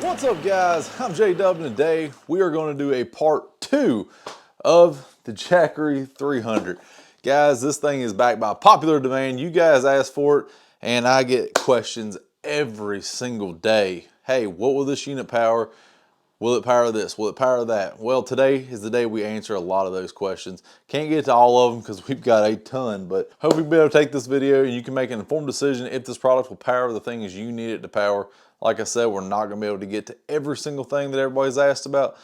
What's up, guys? I'm J-Dubb, and today we are going to do a part 2 of the Jackery 300. Guys, this thing is backed by popular demand. You guys asked for it, and I get questions every single day. Hey, what will this unit power? Will it power this? Will it power that? Well, today is the day we answer a lot of those questions. Can't get to all of them because we've got a ton, but hope you'll be able to take this video and you can make an informed decision if this product will power the things you need it to power. Like I said, we're not going to be able to get to every single thing that everybody's asked about,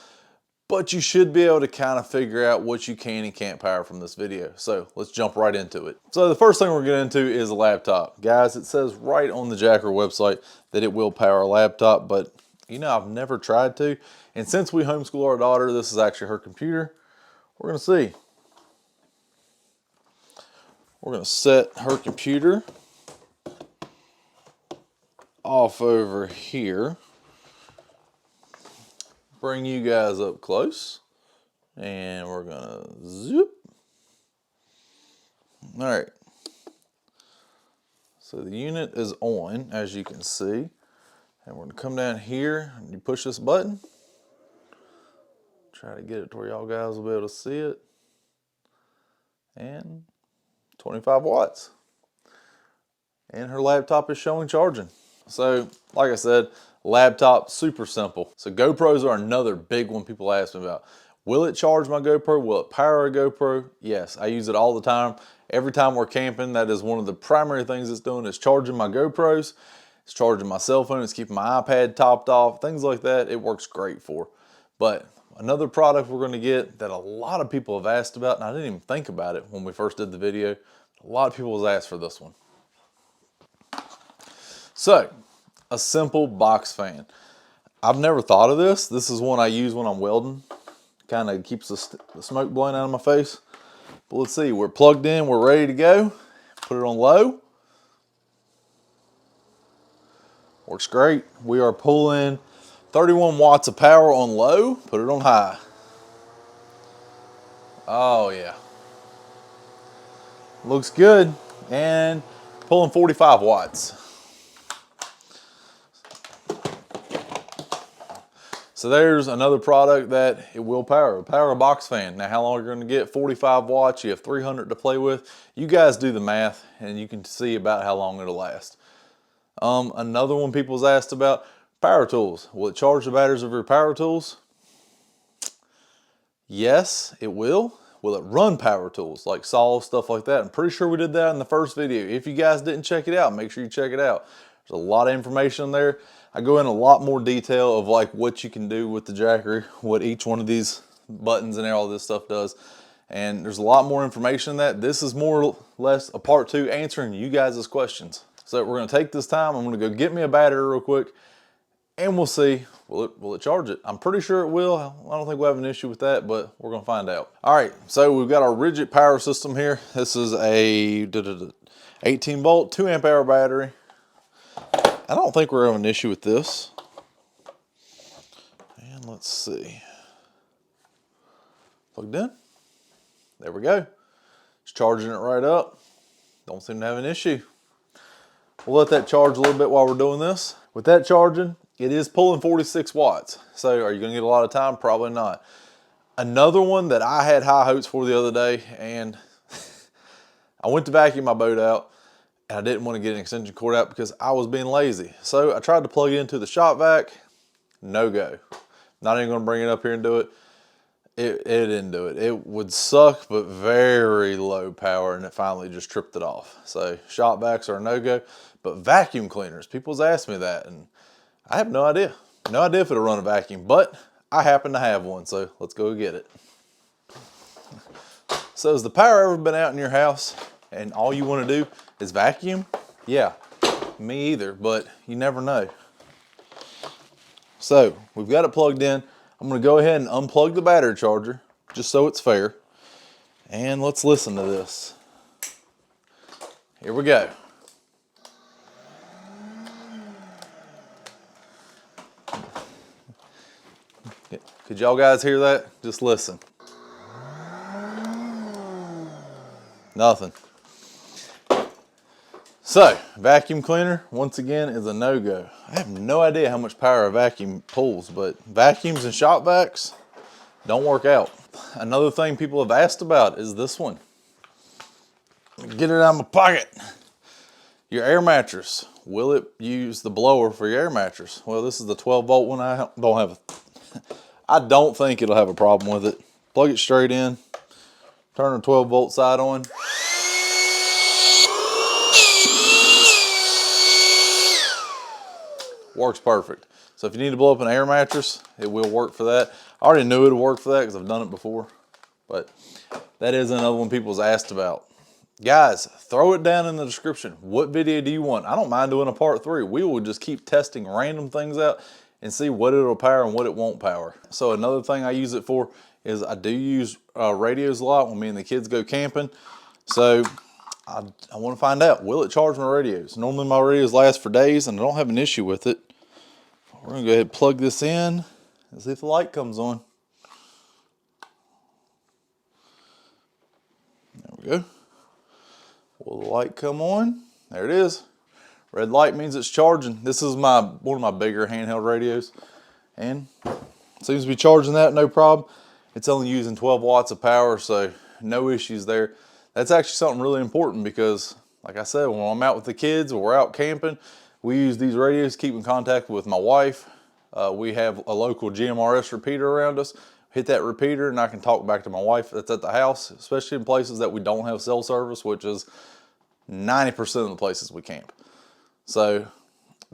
but you should be able to kind of figure out what you can and can't power from this video. So let's jump right into it. So the first thing we're getting into is a laptop. Guys, it says right on the Jackery website that it will power a laptop, but you know, I've never tried to. And since we homeschool our daughter, this is actually her computer. We're going to see. We're going to set her computer off over here. Bring you guys up close. And we're going to zoop. All right. So the unit is on, as you can see. And we're going to come down here and you push this button. Try to get it to where y'all guys will be able to see it. And 25 watts. And her laptop is showing charging. So, like I said, laptop, super simple. So GoPros are another big one people ask me about. Will it charge my GoPro? Will it power a GoPro? Yes, I use it all the time. Every time we're camping, that is one of the primary things it's doing is charging my GoPros. It's charging my cell phone, it's keeping my iPad topped off, things like that, it works great for. But another product we're going to get that a lot of people have asked about, and I didn't even think about it when we first did the video, a lot of people have asked for this one. So, a simple box fan. I've never thought of this. This is one I use when I'm welding. Kind of keeps the smoke blowing out of my face. But let's see, we're plugged in, we're ready to go. Put it on low. Works great. We are pulling 31 watts of power on low. Put it on high. Oh yeah. Looks good. And pulling 45 watts. So there's another product that it will power. Power a box fan. Now how long are you going to get? 45 watts. You have 300 to play with. You guys do the math and you can see about how long it'll last. Another one people's asked about, power tools. Will it charge the batteries of your power tools? Yes, it will. Will it run power tools like saws, stuff like that? I'm pretty sure we did that in the first video. If you guys didn't check it out, make sure you check it out. There's a lot of information there. I go in a lot more detail of like what you can do with the Jackery, what each one of these buttons and all this stuff does. And there's a lot more information in that. This is more or less a part 2 answering you guys' questions. So we're going to take this time. I'm going to go get me a battery real quick and we'll see, will it charge it? I'm pretty sure it will. I don't think we'll have an issue with that, but we're going to find out. All right, so we've got our rigid power system here. This is a 18 volt, 2 amp hour battery. I don't think we're having an issue with this. And let's see. Plugged in. There we go. It's charging it right up. Don't seem to have an issue. We'll let that charge a little bit while we're doing this. With that charging, it is pulling 46 watts. So are you gonna get a lot of time? Probably not. Another one that I had high hopes for the other day, and I went to vacuum my boat out, and I didn't want to get an extension cord out because I was being lazy. So I tried to plug it into the shop vac, no go. Not even gonna bring it up here and do it. It didn't do it. It would suck, but very low power, and it finally just tripped it off. So shop vacs are a no-go, but vacuum cleaners, people's asked me that, and I have no idea. No idea if it'll run a vacuum, but I happen to have one, so let's go get it. So has the power ever been out in your house, and all you want to do is vacuum? Yeah, me either, but you never know. So we've got it plugged in. I'm going to go ahead and unplug the battery charger, just so it's fair. And let's listen to this. Here we go. Could y'all guys hear that? Just listen. Nothing. So, vacuum cleaner, once again, is a no-go. I have no idea how much power a vacuum pulls, but vacuums and shop vacs don't work out. Another thing people have asked about is this one. Get it out of my pocket. Your air mattress. Will it use the blower for your air mattress? Well, this is the 12-volt one. I don't think it'll have a problem with it. Plug it straight in, turn the 12-volt side on. Works perfect. So if you need to blow up an air mattress, it will work for that. I already knew it would work for that because I've done it before. But that is another one people's asked about. Guys, throw it down in the description. What video do you want? I don't mind doing a part 3. We will just keep testing random things out and see what it'll power and what it won't power. So another thing I use it for is I do use radios a lot when me and the kids go camping. So I want to find out, will it charge my radios? Normally my radios last for days and I don't have an issue with it. We're going to go ahead and plug this in and see if the light comes on. There we go. Will the light come on? There it is. Red light means it's charging. This is one of my bigger handheld radios. And it seems to be charging that no problem. It's only using 12 watts of power, so no issues there. That's actually something really important because, like I said, when I'm out with the kids or we're out camping, we use these radios to keep in contact with my wife. We have a local GMRS repeater around us. Hit that repeater and I can talk back to my wife that's at the house, especially in places that we don't have cell service, which is 90% of the places we camp. So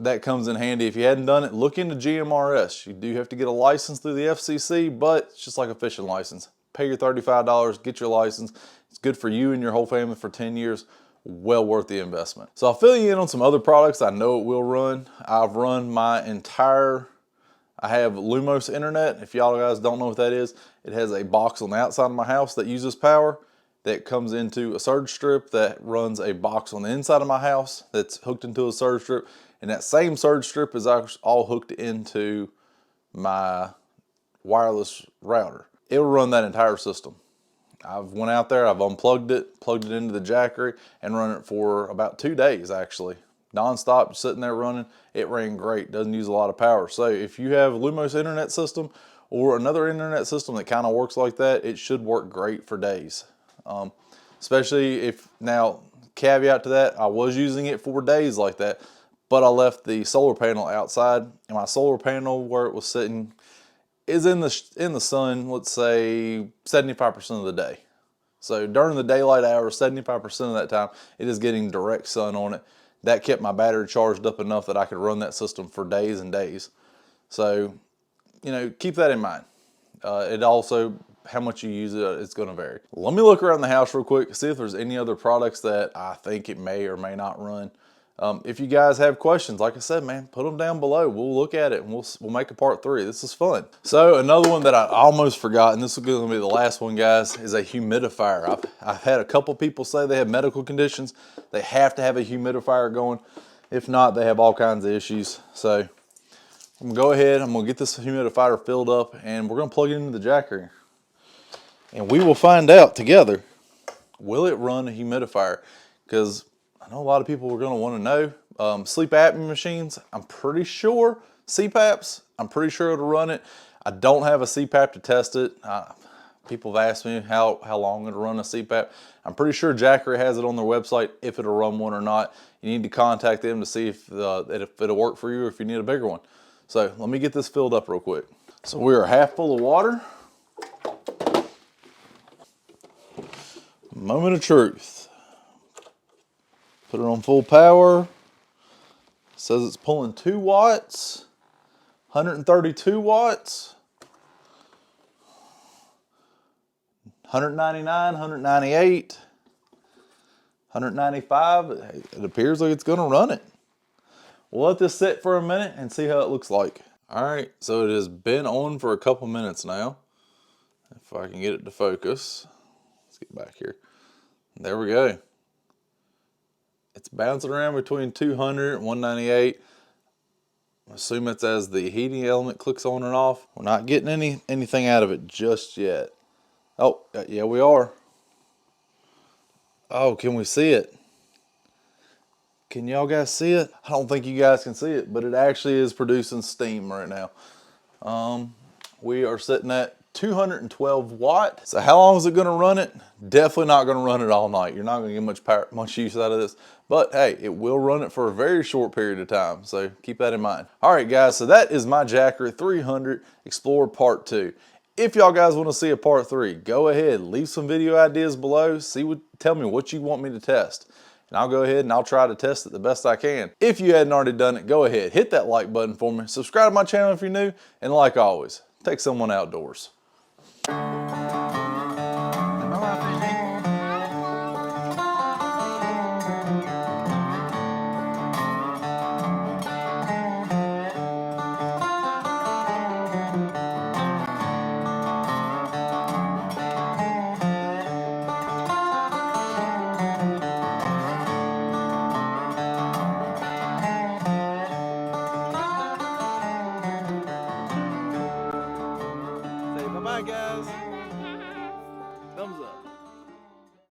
that comes in handy. If you hadn't done it, look into GMRS. You do have to get a license through the FCC, but it's just like a fishing license. Pay your $35, get your license. It's good for you and your whole family for 10 years. Well worth the investment. So I'll fill you in on some other products I know it will run. I've run my entire, I have Lumos internet. If y'all guys don't know what that is, it has a box on the outside of my house that uses power that comes into a surge strip that runs a box on the inside of my house that's hooked into a surge strip. And that same surge strip is all hooked into my wireless router. It'll run that entire system. I've went out there, I've unplugged it, plugged it into the Jackery, and run it for about 2 days actually. Non-stop, sitting there running. It ran great, doesn't use a lot of power. So if you have a Lumos internet system or another internet system that kind of works like that, it should work great for days. Especially if, now caveat to that, I was using it for days like that, but I left the solar panel outside, and my solar panel where it was sitting is in the sun, let's say 75% of the day. So during the daylight hours, 75% of that time, it is getting direct sun on it. That kept my battery charged up enough that I could run that system for days and days. So, you know, keep that in mind. It also, how much you use it, it's going to vary. Let me look around the house real quick, see if there's any other products that I think it may or may not run. If you guys have questions, like I said, man, put them down below. We'll look at it and we'll make a part 3. This is fun. So another one that I almost forgot, and this is going to be the last one, guys, is a humidifier. I've had a couple people say they have medical conditions. They have to have a humidifier going. If not, they have all kinds of issues. So I'm going to go ahead, I'm going to get this humidifier filled up, and we're going to plug it into the Jackery. And we will find out together, will it run a humidifier? Because I know a lot of people are going to want to know. Sleep apnea machines, I'm pretty sure. CPAPs, I'm pretty sure it'll run it. I don't have a CPAP to test it. People have asked me how long it'll run a CPAP. I'm pretty sure Jackery has it on their website, if it'll run one or not. You need to contact them to see if it'll work for you or if you need a bigger one. So let me get this filled up real quick. So we are half full of water. Moment of truth. Put it on full power. It says it's pulling 2 watts, 132 watts, 199, 198, 195. It appears like it's going to run it. We'll let this sit for a minute and see how it looks like. All right, so it has been on for a couple minutes now. If I can get it to focus. Let's get back here. There we go. It's bouncing around between 200 and 198. I assume it's as the heating element clicks on and off. We're not getting anything out of it just yet. Oh, yeah, we are. Oh, can we see it? Can y'all guys see it? I don't think you guys can see it, but it actually is producing steam right now. We are sitting at 212 watt. So how long is it gonna run it? Definitely not gonna run it all night. You're not gonna get much use out of this. But hey, it will run it for a very short period of time. So keep that in mind. All right, guys, so that is my Jackery 300 Explorer Part 2. If y'all guys want to see a part 3, go ahead, leave some video ideas below. Tell me what you want me to test. And I'll go ahead and I'll try to test it the best I can. If you hadn't already done it, go ahead, hit that like button for me. Subscribe to my channel if you're new. And like always, take someone outdoors. Say bye-bye, guys. Thumbs up.